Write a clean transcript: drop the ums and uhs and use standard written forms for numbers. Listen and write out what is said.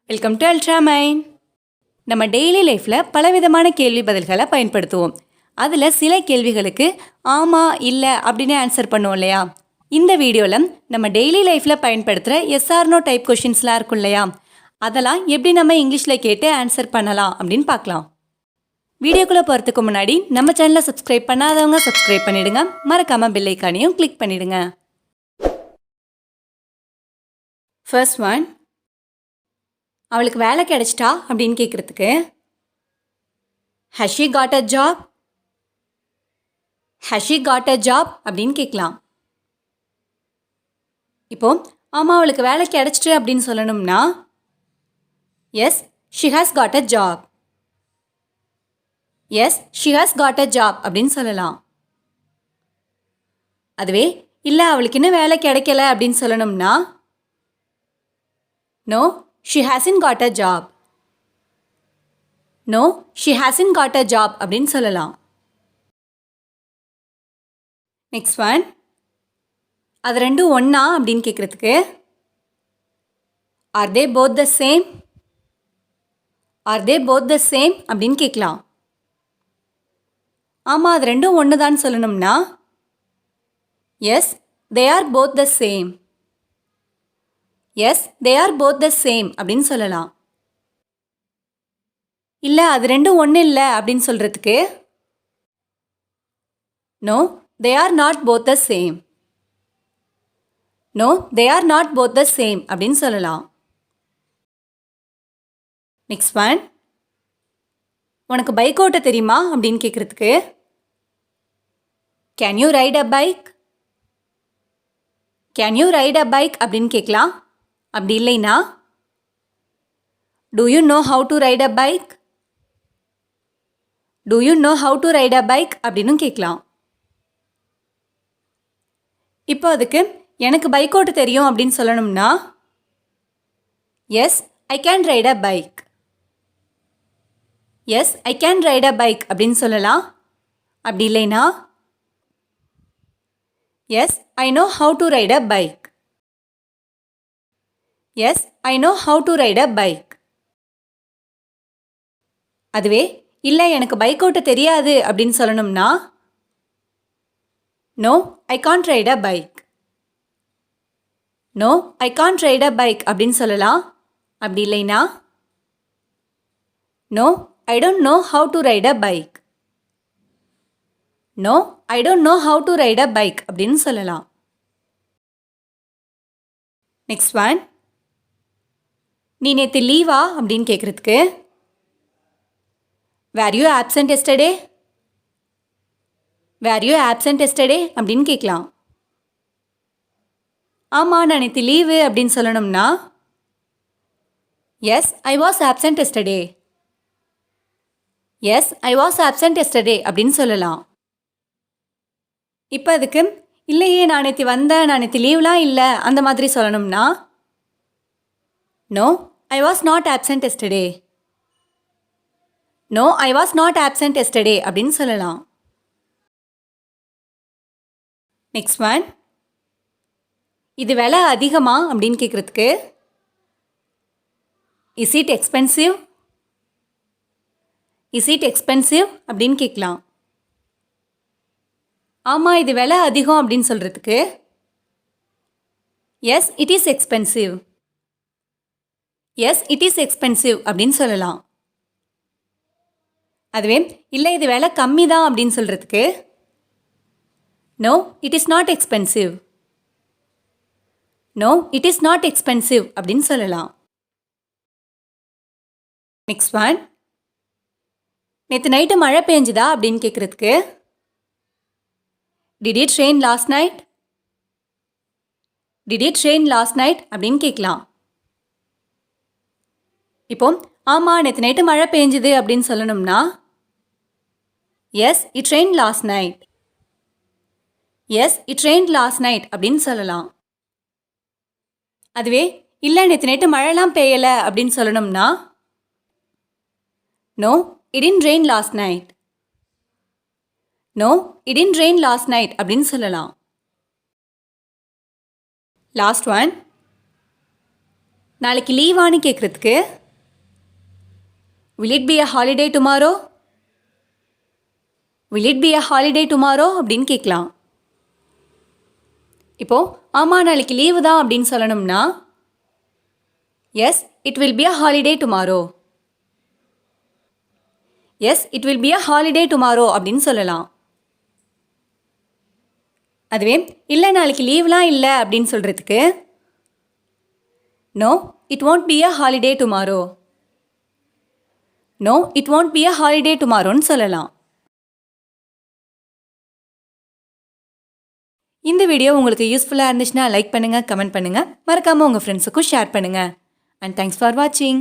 Welcome to Ultramind. நம்ம daily லைஃப்பில் பலவிதமான கேள்வி பதில்களை பயன்படுத்துவோம். அதில் சில கேள்விகளுக்கு ஆமாம் இல்லை அப்படின்னு ஆன்சர் பண்ணுவோம் இல்லையா? இந்த வீடியோவில் நம்ம டெய்லி லைஃப்பில் பயன்படுத்துகிற எஸ்ஆர்னோ டைப் கொஷின்ஸ்லாம் இருக்கும் இல்லையா? அதெல்லாம் எப்படி நம்ம இங்கிலீஷில் கேட்டு ஆன்சர் பண்ணலாம் அப்படின்னு பார்க்கலாம். வீடியோக்குள்ளே போகிறதுக்கு முன்னாடி நம்ம சேனலை சப்ஸ்கிரைப் பண்ணாதவங்க சப்ஸ்கிரைப் பண்ணிவிடுங்க. மறக்காமல் பெல் ஐக்கானையும் கிளிக் பண்ணிவிடுங்க. ஃபர்ஸ்ட் ஒன், அவளுக்கு வேலை கிடைச்சிட்டா அப்படின்னு கேட்குறதுக்கு has she got a job? has she got a job அப்படின்னு கேட்கலாம். இப்போ ஆமாம் அவளுக்கு வேலை கிடைச்சிட்டு அப்படின்னு சொல்லணும்னா yes she has got a job. Yes she has got a job அப்படின்னு சொல்லலாம். அதுவே இல்லை அவளுக்கு இன்னும் வேலை கிடைக்கல அப்படின்னு சொல்லணும்னா no she hasn't got a job. no she hasn't got a job அப்படின்னு சொல்லலாம். நெக்ஸ்ட் ஒன், அது ரெண்டும் ஒன்றா அப்படின்னு கேட்குறதுக்கு are they both the same? are they both the same அப்படின்னு கேட்கலாம். ஆமாம் அது ரெண்டும் ஒன்று தான் சொல்லணும்னா yes they are both the same. Yes they are both the same அப்படின்னு சொல்லலாம். இல்லை அது ரெண்டும் ஒன்று இல்லை அப்படின்னு சொல்கிறதுக்கு no they are not both the same. no they are not both the same அப்படின்னு சொல்லலாம். நெக்ஸ்ட் ஒன், உனக்கு பைக் ஓட்ட தெரியுமா அப்படின்னு கேட்குறதுக்கு can you right a bike? Can you right a bike அப்படின்னு கேட்கலாம். அப்படி இல்லைன்னா do you know how to ride a bike? do you know how to ride a bike அப்படின்னு கேட்கலாம். இப்போ அதுக்கு எனக்கு பைக் ஓட்ட தெரியும் அப்படின்னு சொல்லணும்னா yes I can ride a bike. Yes I can ride a bike அப்படின்னு சொல்லலாம். அப்படி இல்லைன்னா yes I know how to ride a bike. Yes I know how to ride a bike. அதுவே இல்லை எனக்கு பைக் ஓட்ட தெரியாது அப்படின்னு சொல்லணும்னா no I can't ride a bike. No I can't ride a bike அப்படின்னு சொல்லலாம். அப்படி இல்லைன்னா no I don't know how to ride a bike. No I don't know how to ride a bike அப்படின்னு சொல்லலாம். நெக்ஸ்ட் ஒன், நீ நேற்று லீவா அப்படின்னு கேட்குறதுக்கு were you absent yesterday? Were you absent yesterday அப்படின்னு கேட்கலாம். ஆமாம் நான் நேற்று லீவு அப்படின்னு சொல்லணும்னா yes I was absent yesterday. Yes I was absent yesterday அப்படின்னு சொல்லலாம். இப்போ அதுக்கு இல்லையே நான் நேற்று வந்தேன் நான் நேற்று லீவ்லாம் இல்லை அந்த மாதிரி சொல்லணும்னா no I was not absent yesterday. No I was not absent yesterday அப்படின்னு சொல்லலாம். நெக்ஸ்ட் ஒன், இது விலை அதிகமா அப்படின்னு கேட்குறதுக்கு is it expensive? Is it expensive அப்படின்னு கேட்கலாம். ஆமாம் இது விலை அதிகம் அப்படின்னு சொல்கிறதுக்கு yes it is expensive. Yes it is expensive அப்படின்னு சொல்லலாம். அதுவே இல்லை இது விலை கம்மி தான் அப்படின்னு சொல்கிறதுக்கு no it is not expensive. No it is not expensive அப்படின்னு சொல்லலாம். நெக்ஸ்ட் ஒன், நேற்று நைட்டு மழை பெஞ்சுதா அப்படின்னு கேட்குறதுக்கு did it rain last night? Did it rain last night அப்படின்னு கேட்கலாம். இப்போ ஆமாம் நேற்று நைட்டு மழை பெஞ்சுது அப்படின்னு சொல்லணும்னா S it rain last night. S it rain last night அப்படின்னு சொல்லலாம். அதுவே இல்லை நேற்று நைட்டு மழைலாம் பெய்யலை அப்படின்னு சொல்லணும்னா no it didn't rain last night. No it didn't rain last night அப்படின்னு சொல்லலாம். லாஸ்ட் ஒன், நாளைக்கு லீவான்னு கேட்குறதுக்கு will it be a holiday tomorrow? will it be a holiday tomorrow அப்படின்னு கேட்கலாம். இப்போ ஆமா நாளைக்கு லீவு தான் அப்படின்னு சொல்லணும்னா yes it will be a holiday tomorrow. yes it will be a holiday tomorrow அப்படின்னு சொல்லலாம். அதுவே இல்லை நாளைக்கு லீவ்லாம் இல்லை அப்படின்னு சொல்கிறதுக்கு no it won't be a holiday tomorrow. no it won't be a holiday tomorrowன்னு சொல்லலாம். இந்த வீடியோ உங்களுக்கு யூஸ்ஃபுல்லாக இருந்துச்சுன்னா லைக் பண்ணுங்கள், கமெண்ட் பண்ணுங்கள், மறக்காமல் உங்கள் ஃப்ரெண்ட்ஸுக்கும் ஷேர் பண்ணுங்கள். அண்ட் தேங்க்ஸ் ஃபார் வாட்சிங்.